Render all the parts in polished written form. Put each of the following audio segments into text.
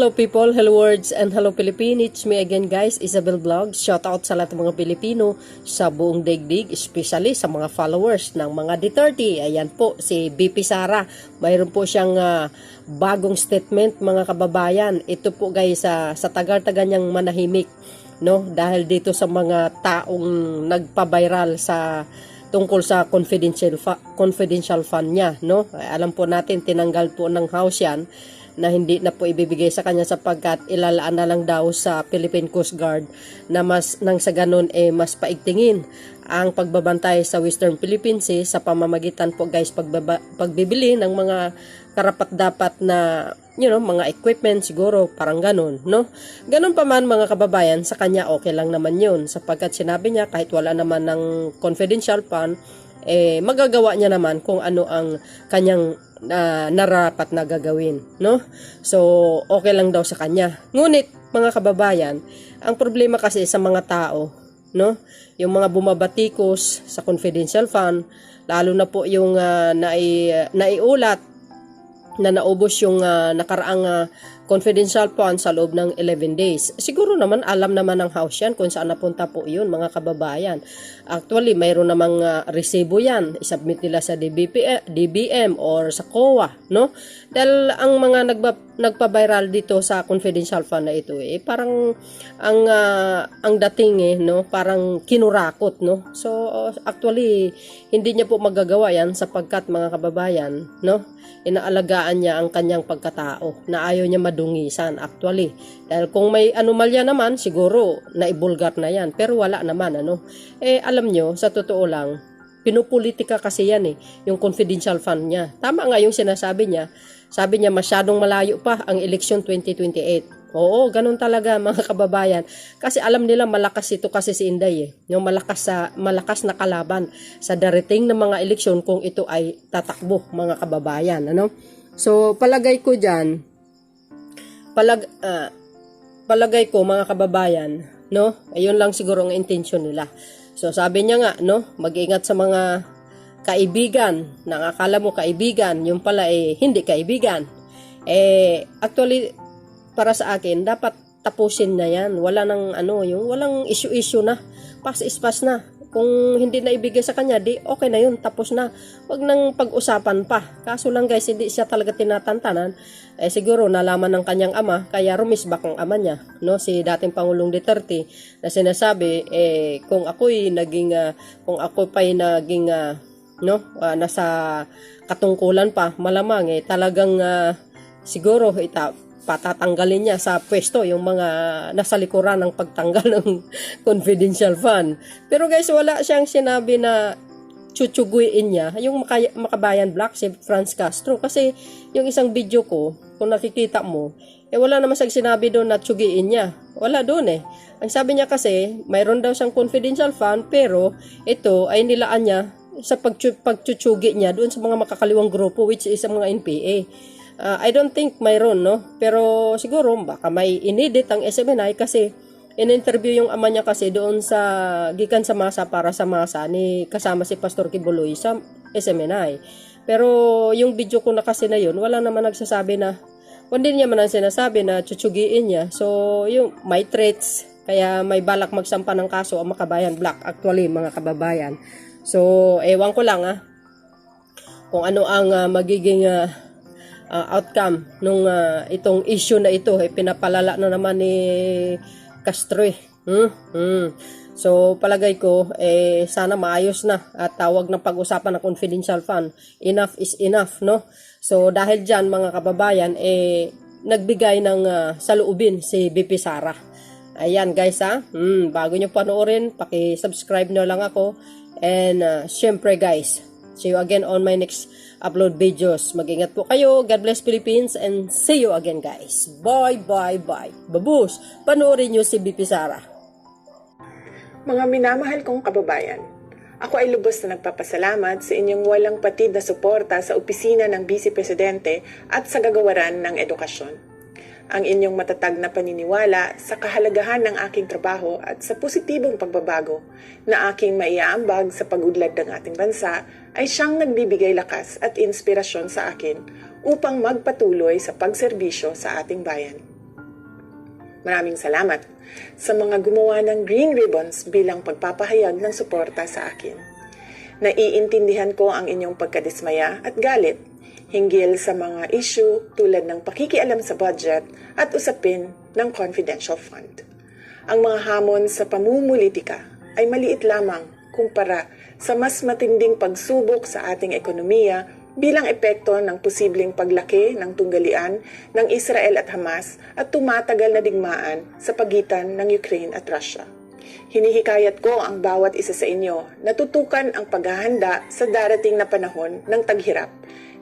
Hello people, hello words, and hello Philippines. It's me again guys, Isabel Vlogs. Shoutout sa lahat ng mga Pilipino sa buong daigdig, especially sa mga followers ng mga D30. Ayan po, si BP Sara. Mayroon po siyang bagong statement mga kababayan. Ito po guys, sa tagal-tagal niyang manahimik. No? Dahil dito sa mga taong nagpa-viral sa tungkol sa confidential fund niya. No? Alam po natin, tinanggal po ng House yan na hindi na po ibibigay sa kanya sapagkat ilalaan na lang daw sa Philippine Coast Guard na nang sa ganun mas paigtingin ang pagbabantay sa Western Philippine Sea sa pamamagitan po guys pagbibili ng mga karapat-dapat na mga equipment siguro parang ganun, no? Ganun pa man mga kababayan, sa kanya okay lang naman yun sapagkat sinabi niya kahit wala naman ng confidential fund magagawa niya naman kung ano ang kanyang narapat na gagawin, no? So, okay lang daw sa kanya. Ngunit, mga kababayan, ang problema kasi sa mga tao, no? Yung mga bumabatikos sa confidential fund, lalo na po yung naiulat na naubos yung nakaraang confidential fund sa loob ng 11 days. Siguro naman, alam naman ng House yan kung saan napunta po yun, mga kababayan. Actually, mayroon namang resibo yan. Isubmit nila sa DBM or sa COA, no? Dahil ang mga nagpa-viral dito sa confidential fund na ito, parang ang dating, no? Parang kinurakot, no? So, actually, hindi niya po magagawa yan sapagkat, mga kababayan, no? Inaalagaan niya ang kanyang pagkatao na ayaw niya madungisan actually. Dahil kung may anomalya naman, siguro naibulgar na yan. Pero wala naman, ano. Alam nyo, sa totoo lang, pinupolitika kasi yan yung confidential fund niya. Tama nga yung sinasabi niya. Sabi niya masyadong malayo pa ang election 2028. Oo, ganun talaga mga kababayan. Kasi alam nila malakas ito kasi si Inday yung malakas na kalaban sa darating na mga eleksyon kung ito ay tatakbo mga kababayan, ano? So palagay ko diyan, palagay ko mga kababayan, no? Ayun lang siguro ang intention nila. So sabi niya nga, no, mag-ingat sa mga kaibigan, na akala mo kaibigan, yung pala hindi kaibigan. Actually para sa akin, dapat tapusin na yan. Wala nang yung walang issue na. Pass is pass na. Kung hindi na ibigay sa kanya, di okay na yun. Tapos na. Wag nang pag-usapan pa. Kaso lang guys, hindi siya talaga tinatantanan. Siguro nalaman ng kanyang ama, kaya rumisbak ang ama niya. No? Si dating Pangulong Duterte na sinasabi, kung ako'y naging, nasa katungkulan pa, malamang talagang siguro patatanggalin niya sa pwesto yung mga nasa likuran ng pagtanggal ng confidential fund. Pero guys, wala siyang sinabi na chuchuguin niya yung Makabayan Black, si Franz Castro. Kasi yung isang video ko, kung nakikita mo, wala naman siyang sinabi doon na tsugiin niya. Wala doon Ang sabi niya kasi, mayroon daw siyang confidential fund, pero ito ay nilaan niya sa pagchuchugi niya doon sa mga makakaliwang grupo, which is ang mga NPA. I don't think mayroon, no? Pero siguro baka may inedit ang SMNI kasi in-interview yung ama niya kasi doon sa gikan sa masa para sa masa ni kasama si Pastor Kibuloy sa SMNI. Pero yung video ko na kasi na yun, wala naman nagsasabi na, hindi niya man ang sinasabi na chuchugiin niya. So, yung may threats, kaya may balak magsampa ng kaso ang Makabayan Black actually, mga kababayan. So, ewan ko lang kung ano ang magiging outcome nung itong issue na ito pinapalala na naman ni Castro So palagay ko sana maayos na at tawag na pag-usapan ng confidential fund. Enough is enough, no? So dahil diyan mga kababayan nagbigay ng saloobin si BP Sara. Ayan guys bago nyo panoorin, paki-subscribe nyo lang ako and syempre guys, see you again on my next upload videos. Mag-ingat po kayo. God bless Philippines and see you again guys. Bye, bye, bye. Babus, panoorin nyo si BP Sara. Mga minamahal kong kababayan, ako ay lubos na nagpapasalamat sa inyong walang patid na suporta sa opisina ng Vice Presidente at sa gagawaran ng edukasyon. Ang inyong matatag na paniniwala sa kahalagahan ng aking trabaho at sa positibong pagbabago na aking maiaambag sa pag-udlad ng ating bansa ay siyang nagbibigay lakas at inspirasyon sa akin upang magpatuloy sa pagserbisyo sa ating bayan. Maraming salamat sa mga gumawa ng green ribbons bilang pagpapahayag ng suporta sa akin. Naiintindihan ko ang inyong pagkadismaya at galit hinggil sa mga issue tulad ng pakikialam sa budget at usapin ng confidential fund. Ang mga hamon sa pamumulitika ay maliit lamang kumpara sa mas matinding pagsubok sa ating ekonomiya bilang epekto ng posibleng paglaki ng tunggalian ng Israel at Hamas at tumatagal na digmaan sa pagitan ng Ukraine at Russia. Hinihikayat ko ang bawat isa sa inyo na tutukan ang paghahanda sa darating na panahon ng taghirap,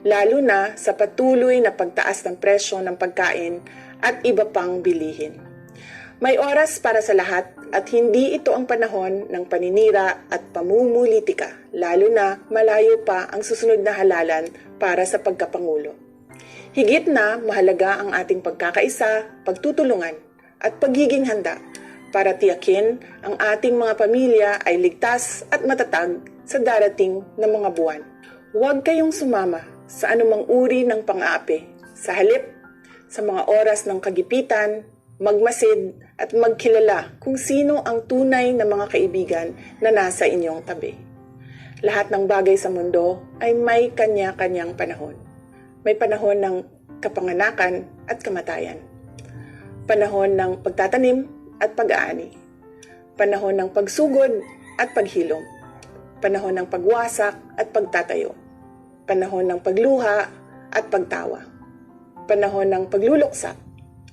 lalo na sa patuloy na pagtaas ng presyo ng pagkain at iba pang bilihin. May oras para sa lahat at hindi ito ang panahon ng paninira at pamumulitika, lalo na malayo pa ang susunod na halalan para sa pagkapangulo. Higit na mahalaga ang ating pagkakaisa, pagtutulungan at pagiging handa para tiyakin ang ating mga pamilya ay ligtas at matatag sa darating na mga buwan. Huwag kayong sumama sa anumang uri ng pang-aapi. Sa halip, sa mga oras ng kagipitan, magmasid at magkilala kung sino ang tunay na mga kaibigan na nasa inyong tabi. Lahat ng bagay sa mundo ay may kanya-kanyang panahon. May panahon ng kapanganakan at kamatayan. Panahon ng pagtatanim at pag-aani. Panahon ng pagsugod at paghilom. Panahon ng pagwasak at pagtatayo. Panahon ng pagluha at pagtawa. Panahon ng pagluluksa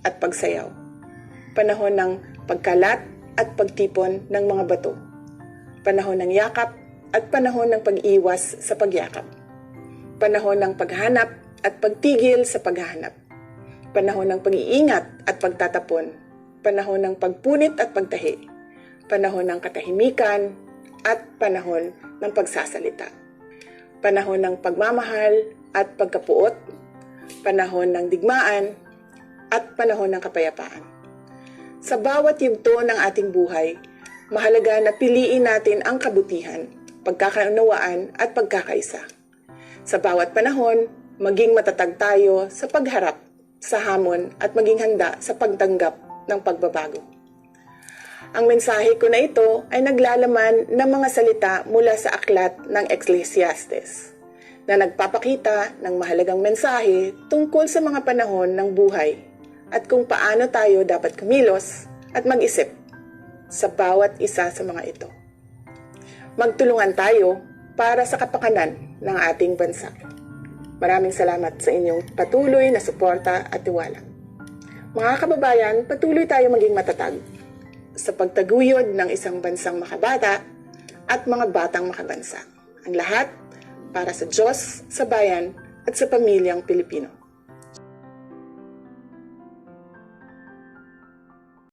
at pagsayaw. Panahon ng pagkalat at pagtipon ng mga bato. Panahon ng yakap at panahon ng pag-iwas sa pagyakap. Panahon ng paghanap at pagtigil sa paghahanap. Panahon ng pag-iingat at pagtatapon. Panahon ng pagpunit at pagtahi. Panahon ng katahimikan at panahon ng pagsasalita. Panahon ng pagmamahal at pagkapuot. Panahon ng digmaan at panahon ng kapayapaan. Sa bawat yugto ng ating buhay, mahalaga na piliin natin ang kabutihan, pagkakaunawaan at pagkakaisa. Sa bawat panahon, maging matatag tayo sa pagharap sa hamon at maging handa sa pagtanggap ng pagbabago. Ang mensahe ko na ito ay naglalaman ng mga salita mula sa aklat ng Ecclesiastes na nagpapakita ng mahalagang mensahe tungkol sa mga panahon ng buhay at kung paano tayo dapat kumilos at mag-isip sa bawat isa sa mga ito. Magtulungan tayo para sa kapakanan ng ating bansa. Maraming salamat sa inyong patuloy na suporta at tiwala. Mga kababayan, patuloy tayo maging matatag sa pagtaguyod ng isang bansang makabata at mga batang makabansa. Ang lahat para sa Diyos, sa bayan at sa pamilyang Pilipino.